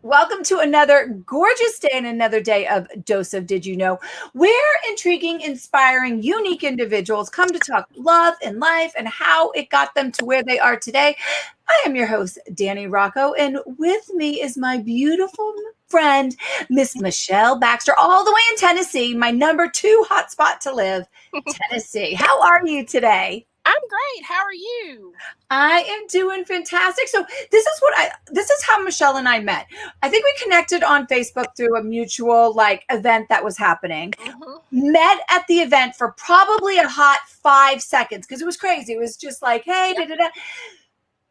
Welcome to another gorgeous day and another day of Dose of Did You Know, where intriguing, inspiring, unique individuals come to talk love and life and how it got them to where they are today. I am your host, Danny Rocco, and with me is my beautiful friend, Miss Michelle Baxter, all the way in Tennessee, my number 2 hotspot to live, Tennessee. How are you today? I'm great. How are you? I am doing fantastic. So this is how Michelle and I met. I think we connected on Facebook through a mutual event that was happening. Met at the event for probably a hot 5 seconds because it was crazy. It was just like, hey, Yep. da-da-da.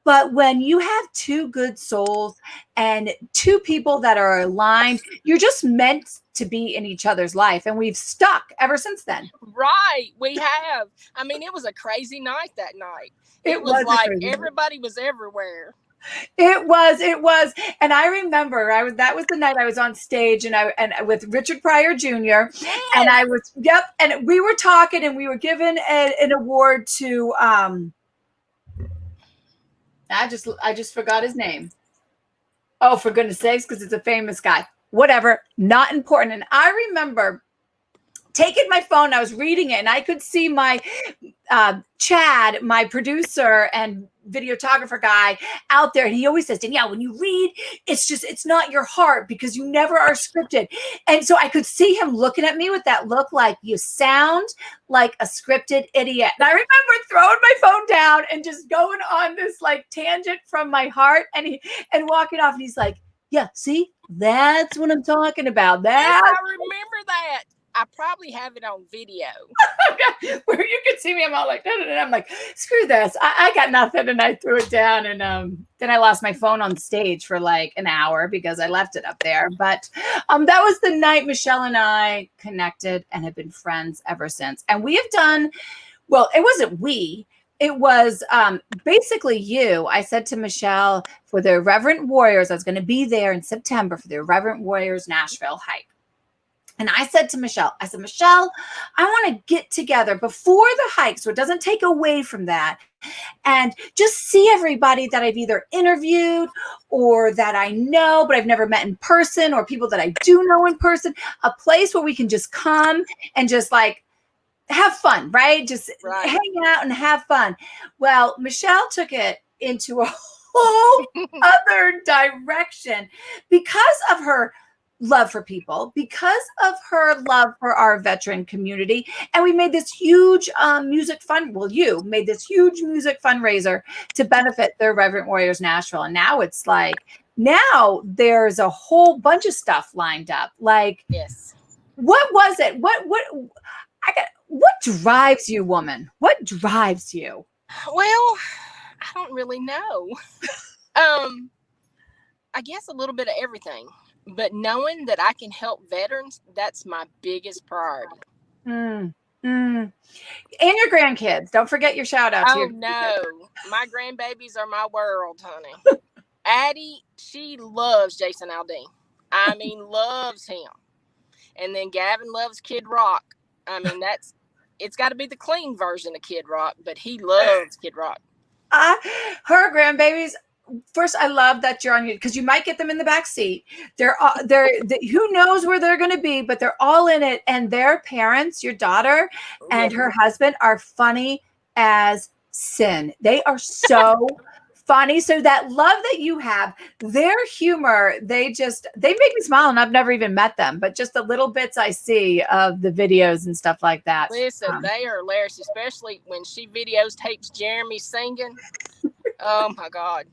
But when you have two good souls and two people that are aligned, you're just meant to be in each other's life. And we've stuck ever since then. Right. We have. I mean, it was a crazy night that night. It was was like everybody was everywhere. It was. And I remember that was the night I was on stage and with Richard Pryor Jr. Yes. And I was, and we were talking and we were given an award to, I just forgot his name. Oh, for goodness sakes, because it's a famous guy. Whatever, not important. And I remember taking my phone, I was reading it, and I could see my Chad, my producer and videographer guy out there. And he always says, Danielle, when you read, it's not your heart because you never are scripted. And so I could see him looking at me with that look like, you sound like a scripted idiot. And I remember throwing my phone down and just going on this tangent from my heart and walking off. And he's like, yeah, see, that's what I'm talking about. Yes, I remember that. I probably have it on video. Where you could see me, I'm all like, and I'm like, screw this. I got nothing. And I threw it down. And then I lost my phone on stage for an hour because I left it up there. But that was the night Michelle and I connected and have been friends ever since. And we have done, well, it wasn't we. It was basically you. I said to Michelle for the Irreverent Warriors, I was going to be there in September for the Irreverent Warriors Nashville hike. And I said to Michelle, Michelle, I want to get together before the hike so it doesn't take away from that and just see everybody that I've either interviewed or that I know, but I've never met in person, or people that I do know in person, a place where we can just come and just have fun, right? Just hang out and have fun. Well, Michelle took it into a whole other direction because of her love for people, because of her love for our veteran community. And we made this huge you made this huge music fundraiser to benefit the Irreverent Warriors Nashville. And now it's now there's a whole bunch of stuff lined up. Yes. What was it? What drives you, woman? What drives you? Well, I don't really know. I guess a little bit of everything. But knowing that I can help veterans, that's my biggest priority. And your grandkids. Don't forget your shout out to your no. My grandbabies are my world, honey. Addie, she loves Jason Aldean. I mean, loves him. And then Gavin loves Kid Rock. I mean, it's got to be the clean version of Kid Rock, but he loves Kid Rock. Her grandbabies. First, I love that you're on you because you might get them in the back seat. They're who knows where they're going to be, but they're all in it. And their parents, your daughter and her husband, are funny as sin. They are so funny. So that love that you have, their humor, they make me smile. And I've never even met them, but just the little bits I see of the videos and stuff like that. Listen, they are hilarious, especially when she tapes Jeremy singing. Oh my God.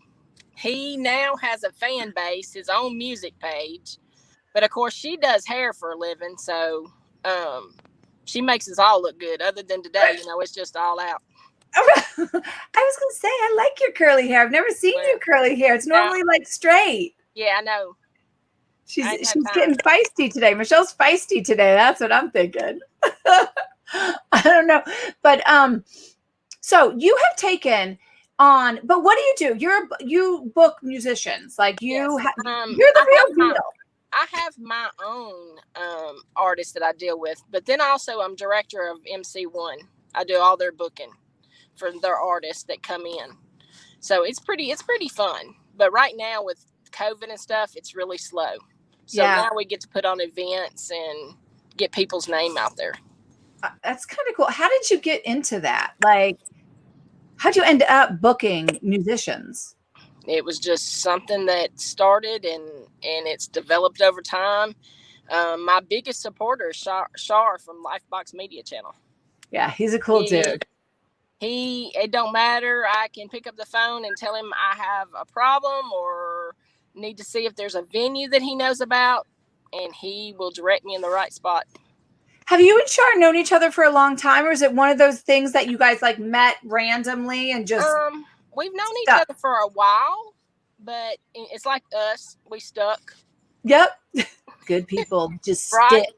He now has a fan base, his own music page. But of course, she does hair for a living. So she makes us all look good. Other than today, it's just all out. I was going to say, I like your curly hair. I've never seen your curly hair. It's normally straight. Yeah, I know. She's getting feisty today. Michelle's feisty today. That's what I'm thinking. I don't know. But so you have taken on, but what do? You book musicians. You're the real deal. I have my own artists that I deal with, but then also I'm director of MC1. I do all their booking for their artists that come in. So it's pretty fun. But right now with COVID and stuff, it's really slow. So now we get to put on events and get people's name out there. That's kind of cool. How did you get into that? Like, how'd you end up booking musicians? It was just something that started and it's developed over time. My biggest supporter is Shar from Lifebox Media Channel. Yeah, he's a cool dude. It don't matter. I can pick up the phone and tell him I have a problem or need to see if there's a venue that he knows about, and he will direct me in the right spot. Have you and Shar known each other for a long time, or is it one of those things that you guys like met randomly and just we've known each other for a while, but it's like us, we stuck. Yep. Good people just right. stick.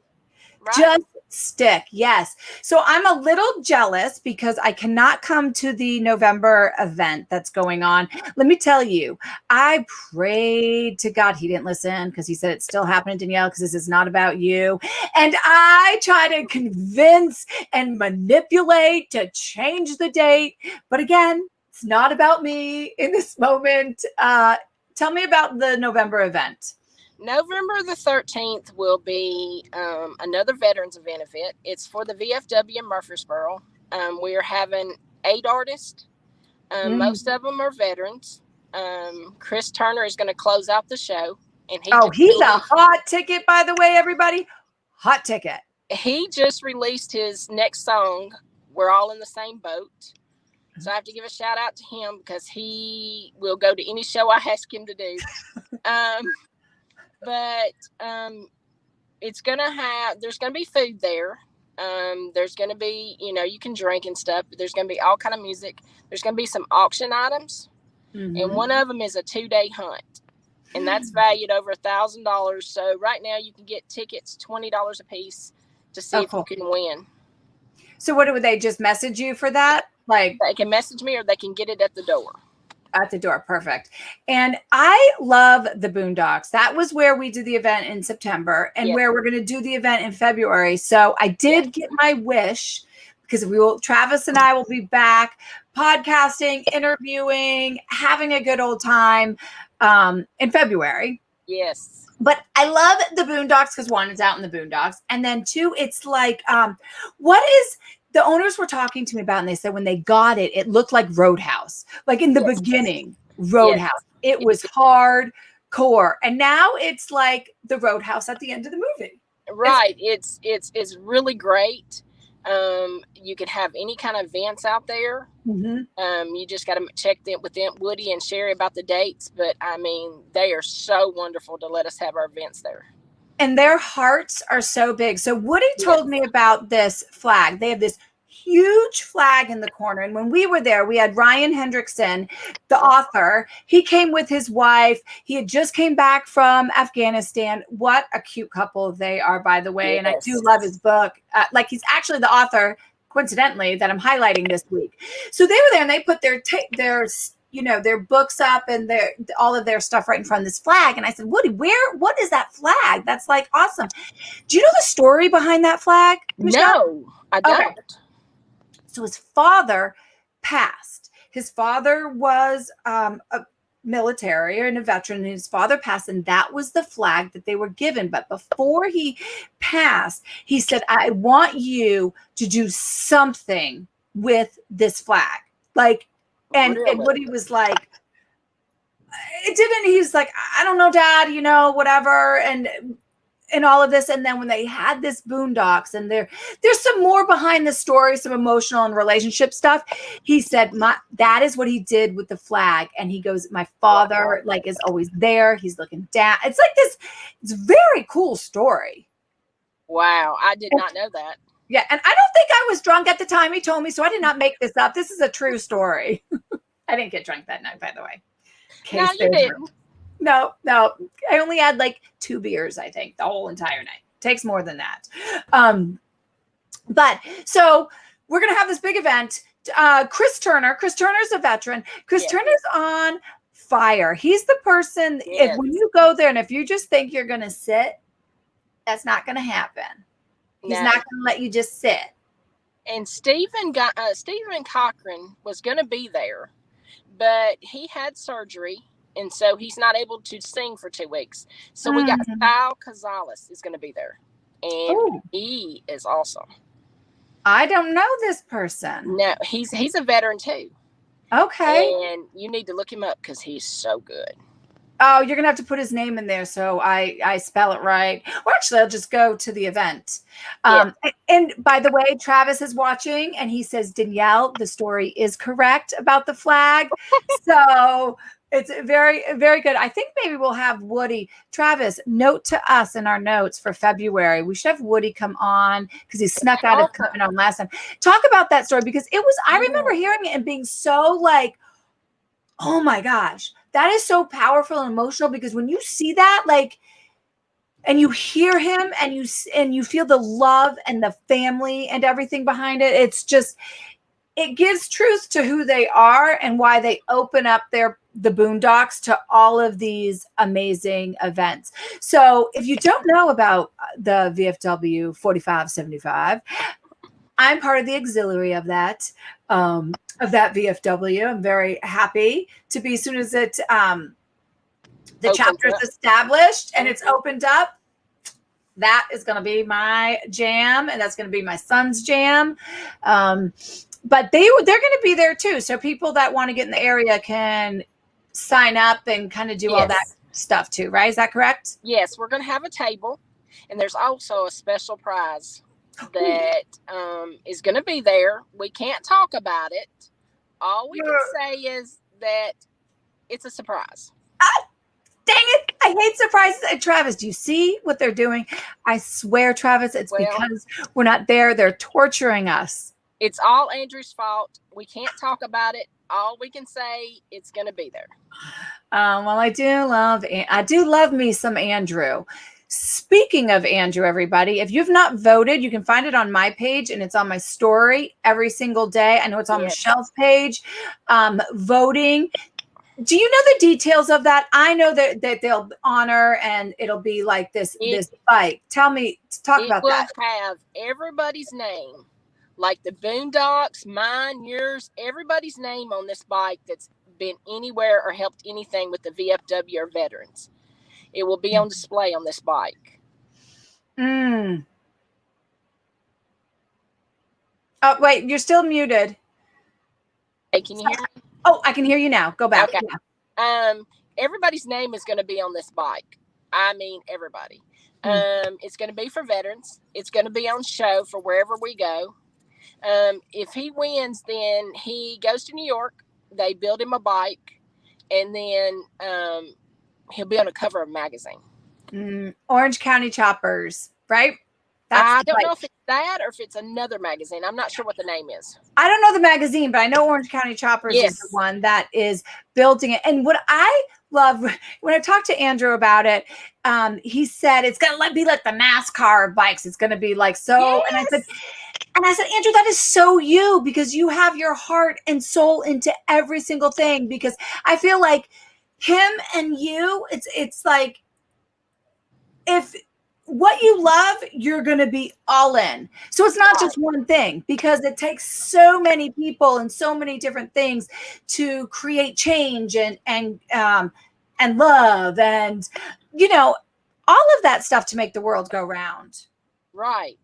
Right. Just stick. Yes. So I'm a little jealous because I cannot come to the November event that's going on. Let me tell you, I prayed to God. He didn't listen because he said it's still happening, Danielle, because this is not about you. And I try to convince and manipulate to change the date. But again, it's not about me in this moment. Tell me about the November event. November the 13th will be another veterans event. It's for the VFW in Murfreesboro. We are having 8 artists. Most of them are veterans. Chris Turner is going to close out the show. And he's a hot ticket, by the way, everybody. Hot ticket. He just released his next song, We're All in the Same Boat. So I have to give a shout out to him because he will go to any show I ask him to do. But it's there's gonna be food there. There's gonna be, you can drink and stuff, but there's gonna be all kind of music. There's gonna be some auction items, and one of them is a 2-day hunt, and that's valued over $1,000. So right now you can get tickets $20 a piece to see if you can win. So what would they just message you for that? Like, they can message me or they can get it at the door. At the door. Perfect. And I love the Boondocks. That was where we did the event in September and where we're going to do the event in February. So I did get my wish because Travis and I will be back podcasting, interviewing, having a good old time in February. Yes. But I love the Boondocks because 1, it's out in the Boondocks. And then 2, it's like, what is... The owners were talking to me about, and they said when they got it, it looked like Roadhouse. Like in the beginning, Roadhouse. It was hardcore. And now it's like the Roadhouse at the end of the movie. Right. It's really great. You could have any kind of events out there. You just got to check with Woody and Sherry about the dates. But I mean, they are so wonderful to let us have our events there. And their hearts are so big. So Woody told me about this flag. They have this huge flag in the corner. And when we were there, we had Ryan Hendrickson, the author. He came with his wife. He had just came back from Afghanistan. What a cute couple they are, by the way. And I do love his book. He's actually the author, coincidentally, that I'm highlighting this week. So they were there and they put their books up and all of their stuff right in front of this flag. And I said, Woody, what is that flag? That's like awesome. Do you know the story behind that flag, Michelle? No, I don't. Okay. So his father passed. His father was a military and a veteran, and his father passed, and that was the flag that they were given. But before he passed, he said, I want you to do something with this flag. And Woody was like, he's like, I don't know, Dad, whatever. And all of this. And then when they had this Boondocks and there's some more behind the story, some emotional and relationship stuff. He said, that is what he did with the flag. And he goes, my father is always there. He's looking down. It's like this, it's a very cool story. Wow. I did not know that. Yeah, and I don't think I was drunk at the time he told me, so I did not make this up. This is a true story. I didn't get drunk that night, by the way. No, you didn't. No. I only had 2 beers, I think, the whole entire night. Takes more than that. But so we're going to have this big event. Chris Turner's a veteran. Chris Turner's on fire. He's the person, when you go there and if you just think you're going to sit, that's not going to happen. He's not going to let you just sit. And Stephen Cochran was going to be there, but he had surgery and so he's not able to sing for 2 weeks. So we got Kyle Cazales is going to be there, and he is awesome. I don't know this person. No, he's a veteran too. Okay. And you need to look him up because he's so good. Oh, you're going to have to put his name in there so I spell it right. Or actually, I'll just go to the event. And by the way, Travis is watching, and he says, Danielle, the story is correct about the flag. So it's very, very good. I think maybe we'll have Woody. Travis, note to us in our notes for February. We should have Woody come on because he snuck out of coming on last time. Talk about that story because it was, I remember hearing it and being so like, oh my gosh, that is so powerful and emotional because when you see that, like, and you hear him and you feel the love and the family and everything behind it, it's just, it gives truth to who they are and why they open up the Boondocks to all of these amazing events. So if you don't know about the VFW 4575, I'm part of the auxiliary of that VFW. I'm very happy to be as soon as it the chapter is established and it's opened up. That is going to be my jam, and that's going to be my son's jam. But they're going to be there too. So people that want to get in the area can sign up and kind of do all that stuff too, right? Is that correct? Yes, we're going to have a table, and there's also a special prize that is going to be there. We can't talk about it. All we can say is that it's a surprise. Dang it. I hate surprises. And Travis, do you see what they're doing? I swear, Travis, it's because we're not there. They're torturing us. It's all Andrew's fault. We can't talk about it. All we can say, it's going to be there. Well, I do love me some Andrew. Speaking of Andrew, everybody, if you've not voted, you can find it on my page and it's on my story every single day. I know it's on Michelle's page. Voting. Do you know the details of that? I know that they'll honor and it'll be like this bike. Talk about that. It will have everybody's name, like the Boondocks, mine, yours, everybody's name on this bike that's been anywhere or helped anything with the VFW or veterans. It will be on display on this bike. Oh, wait, you're still muted. Hey, can you hear me? Oh, I can hear you now. Go back. Okay. Yeah. Everybody's name is going to be on this bike. I mean, everybody. It's going to be for veterans. It's going to be on show for wherever we go. If he wins, then he goes to New York. They build him a bike, and then he'll be on a cover of a magazine. Orange County Choppers, right? I don't know if it's that or if it's another magazine. I'm not sure what the name is. I don't know the magazine, but I know Orange County Choppers is the one that is building it. And what I love, when I talked to Andrew about it, he said it's going to be like the NASCAR bikes. It's going to be like so. Yes. And I said, Andrew, that is so you, because you have your heart and soul into every single thing. Because I feel like him and you, it's like if what you love, you're going to be all in. So it's not just one thing, because it takes so many people and so many different things to create change and love and, all of that stuff to make the world go round. Right.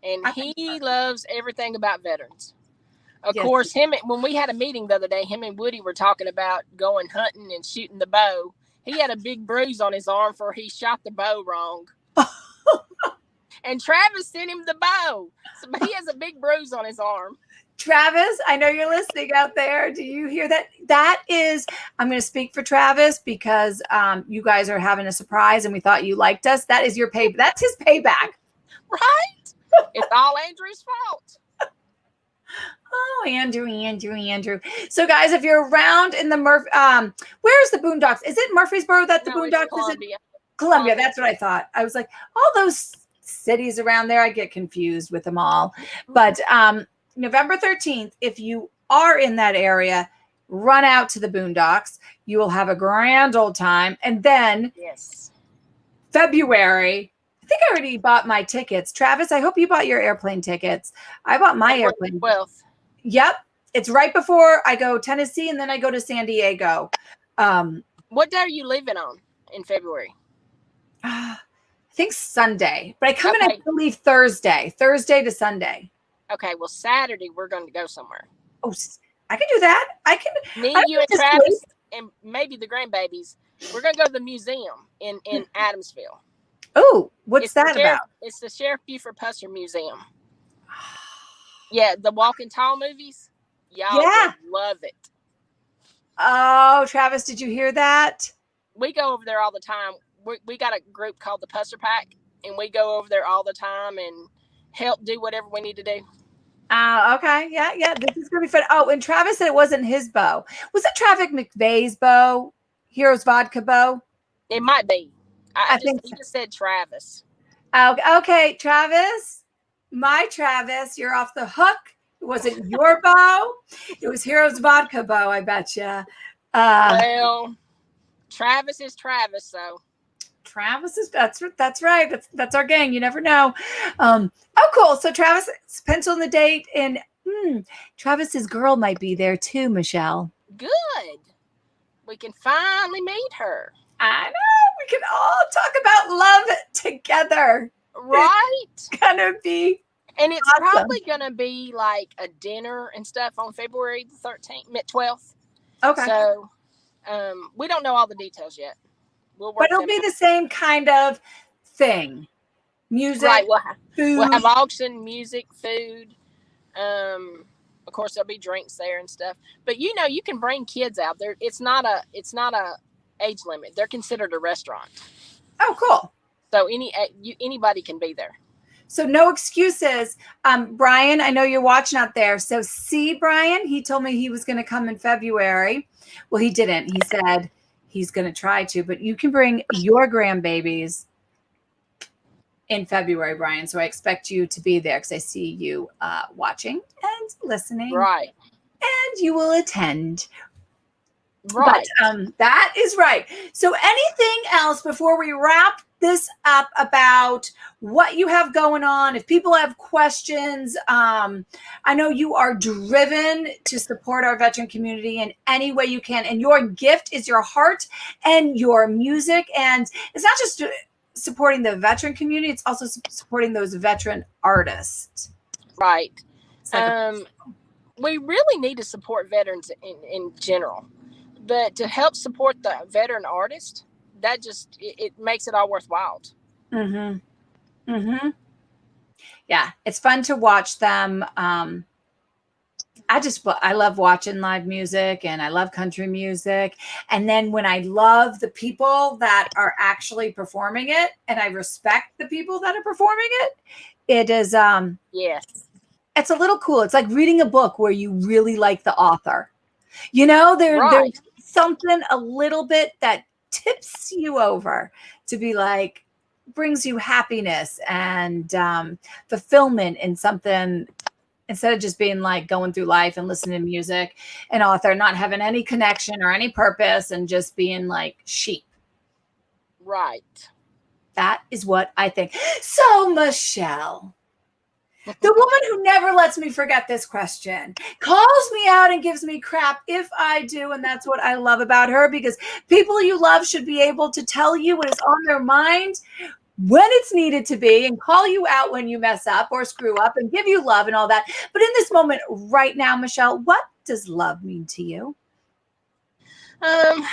And he loves everything about veterans. Of course, when we had a meeting the other day, him and Woody were talking about going hunting and shooting the bow. He had a big bruise on his arm for he shot the bow wrong. And Travis sent him the bow. So he has a big bruise on his arm. Travis, I know you're listening out there. Do you hear that? That is, I'm going to speak for Travis because you guys are having a surprise and we thought you liked us. That is your pay. That's his payback. Right? It's all Andrew's fault. Oh, Andrew. So, guys, if you're around in the where's the Boondocks? Is it Murfreesboro that the Boondocks is? Columbia. That's what I thought. I was like, all those cities around there, I get confused with them all. But November 13th, if you are in that area, run out to the Boondocks. You will have a grand old time. And then February, I think I already bought my tickets. Travis, I hope you bought your airplane tickets. I bought my airplane. Yep. It's right before I go Tennessee and then I go to San Diego. What day are you leaving on in February? I think Sunday, but I come in, Okay. I believe Thursday to Sunday. Okay, well, Saturday we're going to go somewhere. Oh, I can do that. Me, I you, and Travis, and maybe the grandbabies. We're going to go to the museum in Adamsville. Oh, what's that about? It's the Sheriff Buford Pusser Museum. Yeah, the Walking Tall movies. Y'all would love it. Oh, Travis, did you hear that? We go over there all the time. We got a group called the Pusser Pack, and we go over there all the time and help do whatever we need to do. Okay. Yeah. This is going to be fun. Oh, and Travis said it wasn't his bow. Was it Traffic McVeigh's bow? Heroes Vodka bow? It might be. He just said Travis. Okay, Travis. My Travis, you're off the hook. It wasn't your bow. It was Heroes Vodka bow, I bet you. Well, Travis is Travis, so. Travis is that's right. That's our gang. You never know. Oh, cool. So Travis is penciling the date, and Travis's girl might be there too, Michelle. Good. We can finally meet her. I know. We can all talk about love together. Right. It's gonna be and it's awesome. Probably gonna be like a dinner and stuff on February the 13th, 12th. Okay. So we don't know all the details yet. But it'll be the same kind of thing. Music, right. Food. We'll have auction, music, food. Of course, there'll be drinks there and stuff. But you can bring kids out there. It's not a age limit. They're considered a restaurant. Oh, cool. So anybody can be there. So no excuses. Brian, I know you're watching out there. So see, Brian, he told me he was going to come in February. Well, he didn't. He said he's going to try to, but you can bring your grandbabies in February, Brian. So I expect you to be there because I see you watching and listening. Right. And you will attend. Right. But that is right. So anything else before we wrap this up about what you have going on? If people have questions, I know you are driven to support our veteran community in any way you can. And your gift is your heart and your music. And it's not just supporting the veteran community, it's also supporting those veteran artists. Right. We really need to support veterans in general. But to help support the veteran artist, that just it makes it all worthwhile. Yeah, it's fun to watch them. I love watching live music, and I love country music. And then when I love the people that are actually performing it, and I respect the people that are performing it, it is yes, it's a little cool. It's like reading a book where you really like the author. There's something a little bit that tips you over to be like, brings you happiness and fulfillment in something, instead of just being like going through life and listening to music, an author not having any connection or any purpose and just being like sheep. Right. That is what I think. So, Michelle, the woman who never lets me forget this question, calls me out and gives me crap if I do. And that's what I love about her, because people you love should be able to tell you what is on their mind when it's needed to be, and call you out when you mess up or screw up and give you love and all that. But in this moment right now, Michelle, what does love mean to you?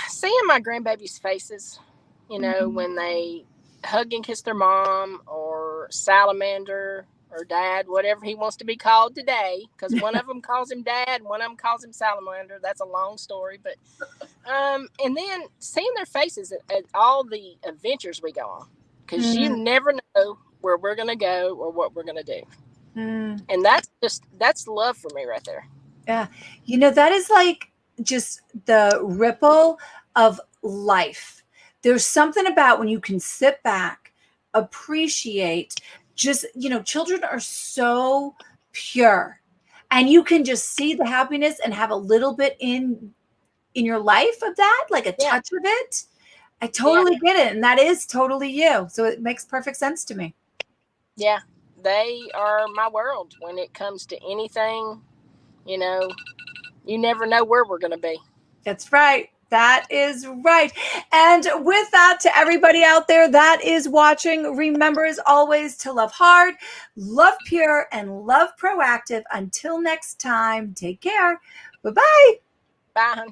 Seeing my grandbabies' faces, when they hug and kiss their mom or salamander or dad, whatever he wants to be called today, because one of them calls him dad, one of them calls him salamander. That's a long story, but and then seeing their faces at all the adventures we go on, because you never know where we're going to go or what we're going to do. And that's love for me right there. Yeah. That is like just the ripple of life. There's something about when you can sit back, appreciate, just, children are so pure, and you can just see the happiness and have a little bit in your life of that, like a touch of it. I totally get it. And that is totally you. So it makes perfect sense to me. Yeah. They are my world when it comes to anything. You never know where we're going to be. That's right. That is right. And with that, to everybody out there that is watching, remember as always to love hard, love pure, and love proactive. Until next time, take care. Bye-bye. Bye.